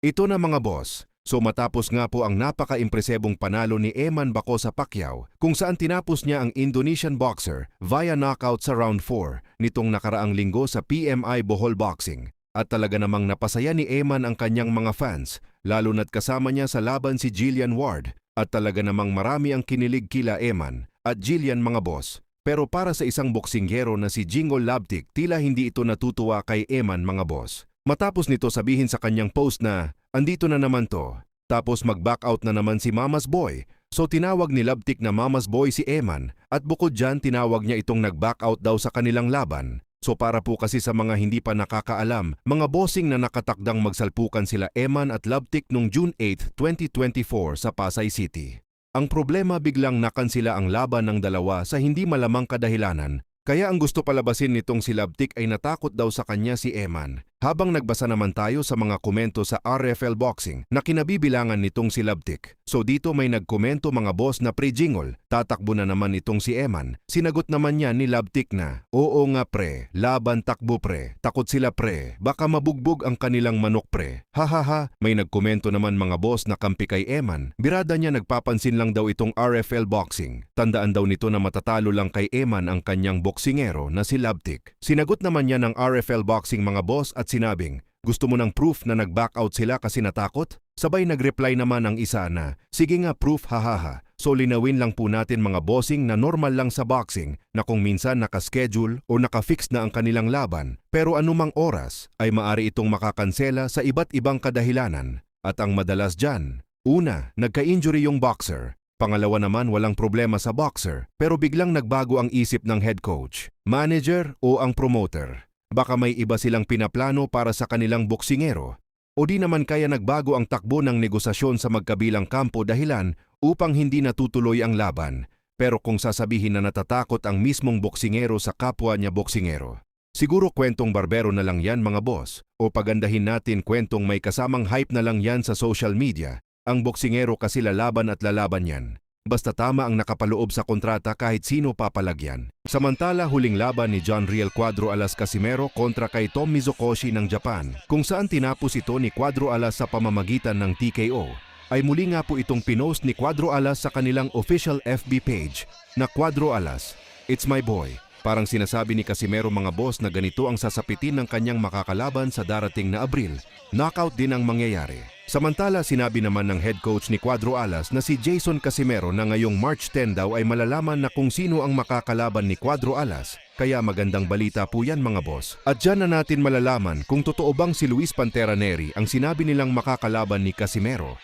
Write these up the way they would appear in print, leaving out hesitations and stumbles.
Ito na mga boss. So matapos nga po ang napaka-impresebong panalo ni Eman Baco sa Pacquiao, kung saan tinapos niya ang Indonesian boxer via knockout sa round 4 nitong nakaraang linggo sa PMI Bohol Boxing. At talaga namang napasaya ni Eman ang kanyang mga fans, lalo na't kasama niya sa laban si Jillian Ward. At talaga namang marami ang kinilig kila Eman at Jillian mga boss. Pero para sa isang boksinggero na si Jingo Labtik, tila hindi ito natutuwa kay Eman mga boss. Matapos nito sabihin sa kanyang post na, andito na naman to. Tapos mag-back out na naman si Mama's Boy. So tinawag ni Labtik na Mama's Boy si Eman at bukod dyan tinawag niya itong nag-back out daw sa kanilang laban. So para po kasi sa mga hindi pa nakakaalam, mga bossing na nakatakdang magsalpukan sila Eman at Labtik noong June 8, 2024 sa Pasay City. Ang problema biglang nakansila ang laban ng dalawa sa hindi malamang kadahilanan. Kaya ang gusto palabasin nitong si Labtik ay natakot daw sa kanya si Eman. Habang nagbasa naman tayo sa mga komento sa RFL Boxing na kinabibilangan nitong si Labtik. So dito may nagkomento mga boss na pre-jingle, tatakbo na naman itong si Eman. Sinagot naman niya ni Labtik na, oo nga pre, laban takbo pre, takot sila pre, baka mabugbog ang kanilang manok pre. Hahaha, may nagkomento naman mga boss na kampi kay Eman. Birada niya nagpapansin lang daw itong RFL Boxing. Tandaan daw nito na matatalo lang kay Eman ang kanyang boksingero na si Labtik. Sinagot naman niya ng RFL Boxing mga boss at sinabing, gusto mo ng proof na nag-back out sila kasi natakot? Sabay nag-reply naman ang isa na, sige nga proof hahaha. So linawin lang po natin mga bossing na normal lang sa boxing na kung minsan nakaschedule o nakafix na ang kanilang laban. Pero anumang oras ay maari itong makakansela sa iba't ibang kadahilanan. At ang madalas dyan, una, nagka-injury yung boxer. Pangalawa naman walang problema sa boxer pero biglang nagbago ang isip ng head coach, manager o ang promoter. Baka may iba silang pinaplano para sa kanilang boksingero. O di naman kaya nagbago ang takbo ng negosasyon sa magkabilang kampo dahilan upang hindi natutuloy ang laban. Pero kung sasabihin na natatakot ang mismong boksingero sa kapwa niya boksingero, siguro kwentong barbero na lang yan mga boss. O pagandahin natin kwentong may kasamang hype na lang yan sa social media. Ang boksingero kasi lalaban at lalaban yan. Basta tama ang nakapaloob sa kontrata kahit sino papalagyan. Samantala huling laban ni John Riel Cuadro Alas Casimero kontra kay Tom Mizokoshi ng Japan, kung saan tinapos ito ni Cuadro Alas sa pamamagitan ng TKO, ay muli nga po itong pinost ni Cuadro Alas sa kanilang official FB page na Cuadro Alas, it's my boy. Parang sinasabi ni Casimero mga boss na ganito ang sasapitin ng kanyang makakalaban sa darating na Abril. Knockout din ang mangyayari. Samantala, sinabi naman ng head coach ni Cuadro Alas na si Jason Casimero na ngayong March 10 daw ay malalaman na kung sino ang makakalaban ni Cuadro Alas. Kaya magandang balita po yan mga boss. At dyan na natin malalaman kung totoo bang si Luis Pantera Neri ang sinabi nilang makakalaban ni Casimero.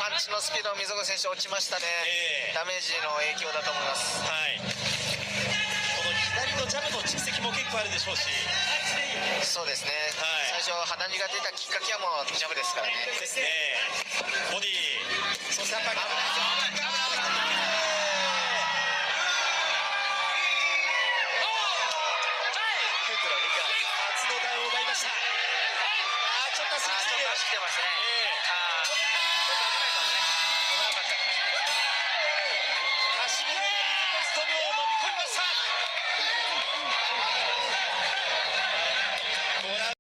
パンチのスピード溝口選手落ちましたね、ダメージの影響だと思います。はい、この左のジャブの蓄積も結構あるでしょうし、そうですね、はい、最初肌にが出たきっかけはもうジャブですからね。ですね、ボディそしてアッパー